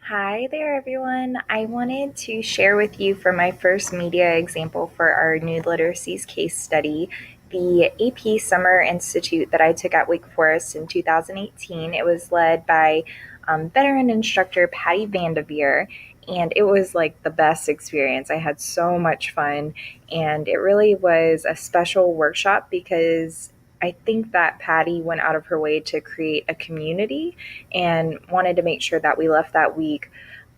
Hi there, everyone. I wanted to share with you for my first media example for our new Literacies case study the AP Summer Institute that I took at Wake Forest in 2018. It was led by veteran instructor Patty Vandeveer, and it was like the best experience. I had so much fun, and it really was a special workshop because I think that Patty went out of her way to create a community and wanted to make sure that we left that week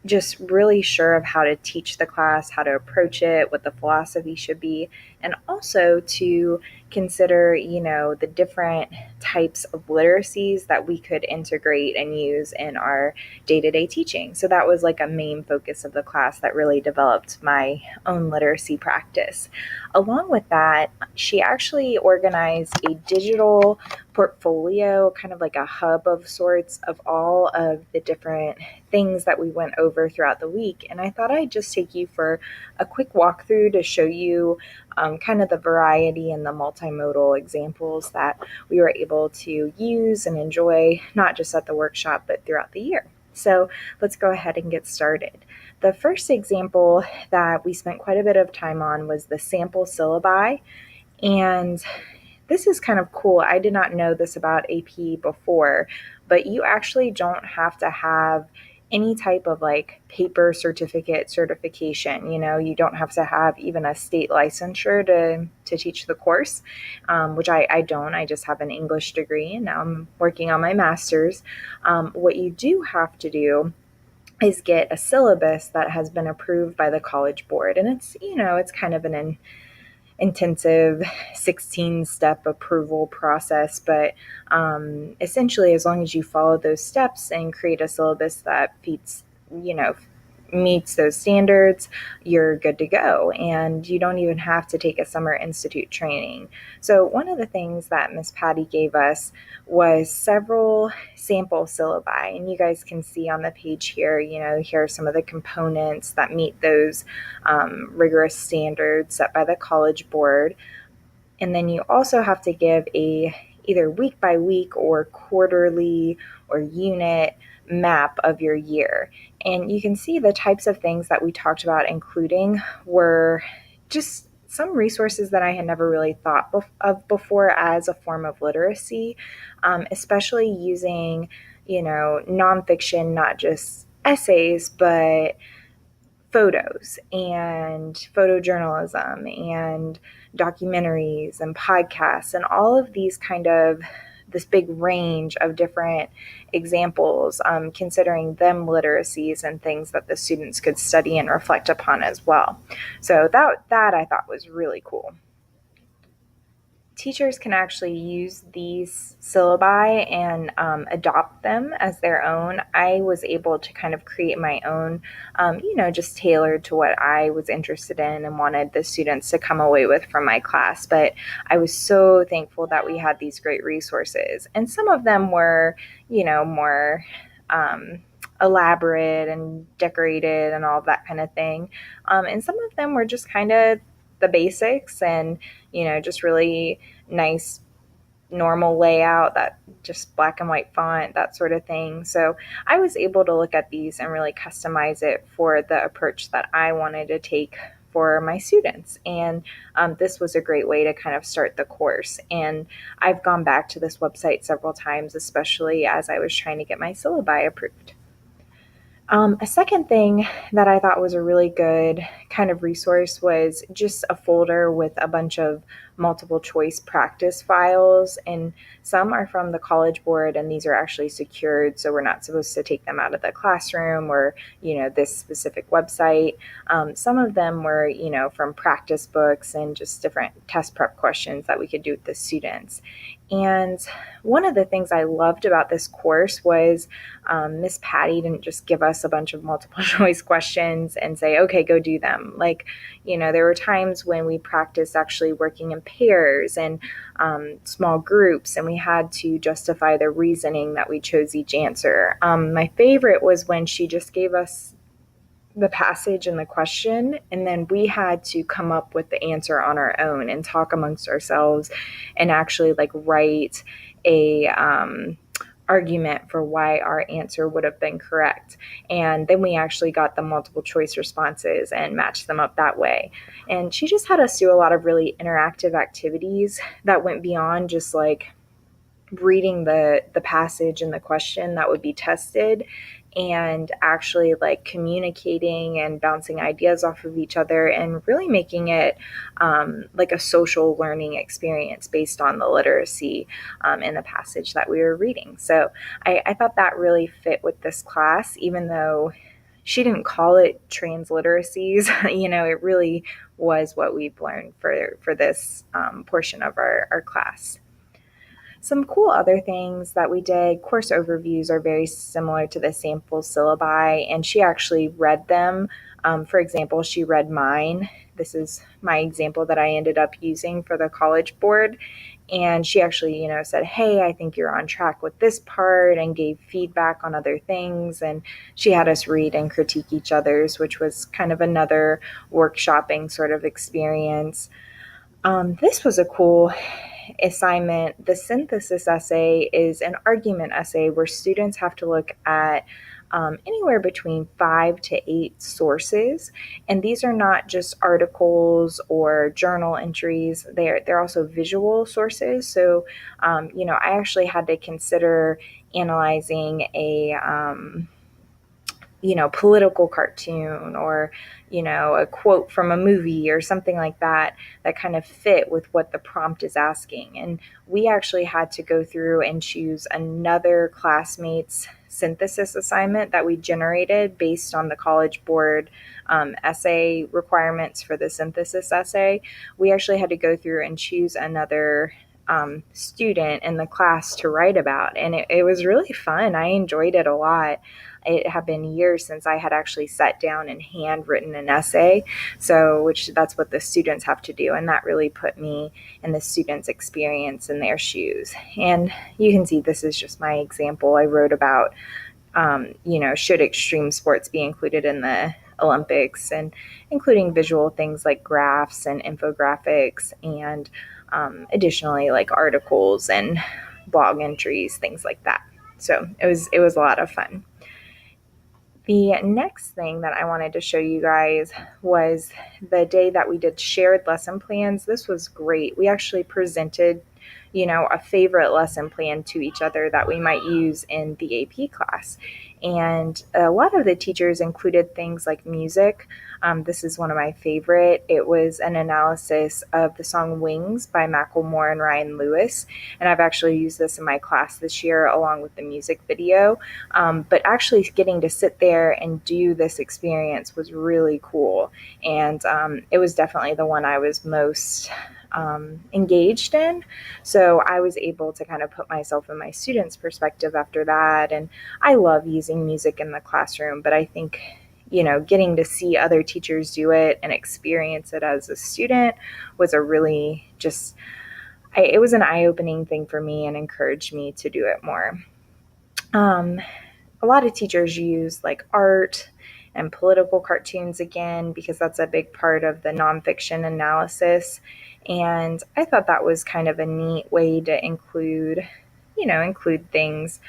just really sure of how to teach the class, how to approach it, what the philosophy should be, and also to consider, the different types of literacies that we could integrate and use in our day-to-day teaching. So that was like a main focus of the class that really developed my own literacy practice. Along with that, she actually organized a digital portfolio, kind of like a hub of sorts of all of the different things that we went over throughout the week. And I thought I'd just take you for a quick walkthrough to show you kind of the variety and the multimodal examples that we were able to use and enjoy, not just at the workshop, but throughout the year. So let's go ahead and get started. The first example that we spent quite a bit of time on was the sample syllabi. And this is kind of cool. I did not know this about AP before, but you actually don't have to have any type of like paper certification. You don't have to have even a state licensure to teach the course, which I don't. I just have an English degree and now I'm working on my master's. What you do have to do is get a syllabus that has been approved by the college board. And it's kind of an intensive 16-step approval process, but essentially, as long as you follow those steps and create a syllabus that meets those standards, you're good to go. And you don't even have to take a summer institute training. So one of the things that Miss Patty gave us was several sample syllabi. And you guys can see on the page here, here are some of the components that meet those rigorous standards set by the college board. And then you also have to give a either week by week or quarterly or unit map of your year. And you can see the types of things that we talked about including were just some resources that I had never really thought of before as a form of literacy, especially using, nonfiction, not just essays, but photos and photojournalism and documentaries and podcasts and all of these kind of this big range of different examples, considering them literacies and things that the students could study and reflect upon as well. So that I thought was really cool. Teachers can actually use these syllabi and adopt them as their own. I was able to kind of create my own, just tailored to what I was interested in and wanted the students to come away with from my class. But I was so thankful that we had these great resources. And some of them were, more elaborate and decorated and all of that kind of thing. And some of them were just kind of the basics and, just really nice normal layout, that just black and white font, that sort of thing. So I was able to look at these and really customize it for the approach that I wanted to take for my students. And this was a great way to kind of start the course. And I've gone back to this website several times, especially as I was trying to get my syllabi approved. A second thing that I thought was a really good kind of resource was just a folder with a bunch of multiple choice practice files. And some are from the college board, and these are actually secured, so we're not supposed to take them out of the classroom or, this specific website. Some of them were, from practice books and just different test prep questions that we could do with the students. And one of the things I loved about this course was Miss Patty didn't just give us a bunch of multiple choice questions and say, okay, go do them. Like, there were times when we practiced actually working in pairs and small groups, and we had to justify the reasoning that we chose each answer. My favorite was when she just gave us the passage and the question, and then we had to come up with the answer on our own and talk amongst ourselves and actually like write a argument for why our answer would have been correct. And then we actually got the multiple choice responses and matched them up that way. And she just had us do a lot of really interactive activities that went beyond just like reading the passage and the question that would be tested, and actually like communicating and bouncing ideas off of each other and really making it like a social learning experience based on the literacy in the passage that we were reading. So I thought that really fit with this class, even though she didn't call it transliteracies. It really was what we've learned for this portion of our class. Some cool other things that we did, course overviews are very similar to the sample syllabi, and she actually read them. For example, she read mine. This is my example that I ended up using for the college board. And she actually, said, hey, I think you're on track with this part, and gave feedback on other things. And she had us read and critique each other's, which was kind of another workshopping sort of experience. This was a cool assignment. The synthesis essay is an argument essay where students have to look at anywhere between 5 to 8 sources. And these are not just articles or journal entries, they're also visual sources. So, I actually had to consider analyzing a political cartoon, or, a quote from a movie or something like that kind of fit with what the prompt is asking. And we actually had to go through and choose another classmate's synthesis assignment that we generated based on the College Board essay requirements for the synthesis essay. We actually had to go through and choose another student in the class to write about. And it was really fun. I enjoyed it a lot. It had been years since I had actually sat down and handwritten an essay. So, which that's what the students have to do. And that really put me in the students' experience in their shoes. And you can see this is just my example. I wrote about, should extreme sports be included in the Olympics, and including visual things like graphs and infographics, and additionally like articles and blog entries, things like that. So it was a lot of fun. The next thing that I wanted to show you guys was the day that we did shared lesson plans. This was great. We actually presented, a favorite lesson plan to each other that we might use in the AP class. And a lot of the teachers included things like music. This is one of my favorite. It was an analysis of the song Wings by Macklemore and Ryan Lewis. And I've actually used this in my class this year along with the music video. But actually getting to sit there and do this experience was really cool. And it was definitely the one I was most engaged in. So I was able to kind of put myself in my students' perspective after that. And I love using music in the classroom, but I think, getting to see other teachers do it and experience it as a student was a really it was an eye-opening thing for me and encouraged me to do it more. A lot of teachers use like art and political cartoons again, because that's a big part of the nonfiction analysis. And I thought that was kind of a neat way to include things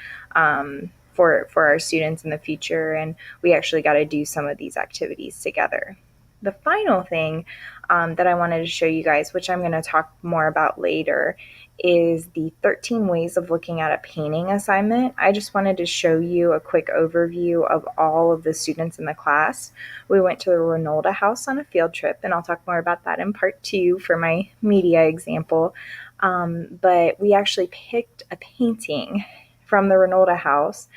for our students in the future. And we actually got to do some of these activities together. The final thing that I wanted to show you guys, which I'm going to talk more about later, is the 13 ways of looking at a painting assignment. I just wanted to show you a quick overview of all of the students in the class. We went to the Ronalda house on a field trip, and I'll talk more about that in part 2 for my media example. But we actually picked a painting from the Ronalda house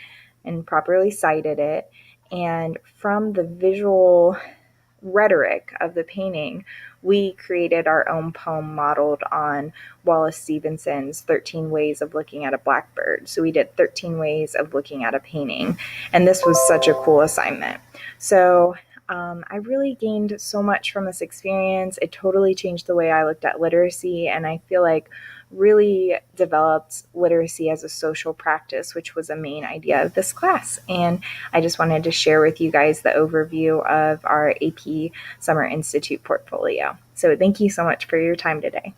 and properly cited it. And from the visual rhetoric of the painting, we created our own poem modeled on Wallace Stevenson's 13 Ways of Looking at a Blackbird. So we did 13 ways of looking at a painting. And this was such a cool assignment. So I really gained so much from this experience. It totally changed the way I looked at literacy, and I feel like really developed literacy as a social practice, which was a main idea of this class. And I just wanted to share with you guys the overview of our AP Summer Institute portfolio. So thank you so much for your time today.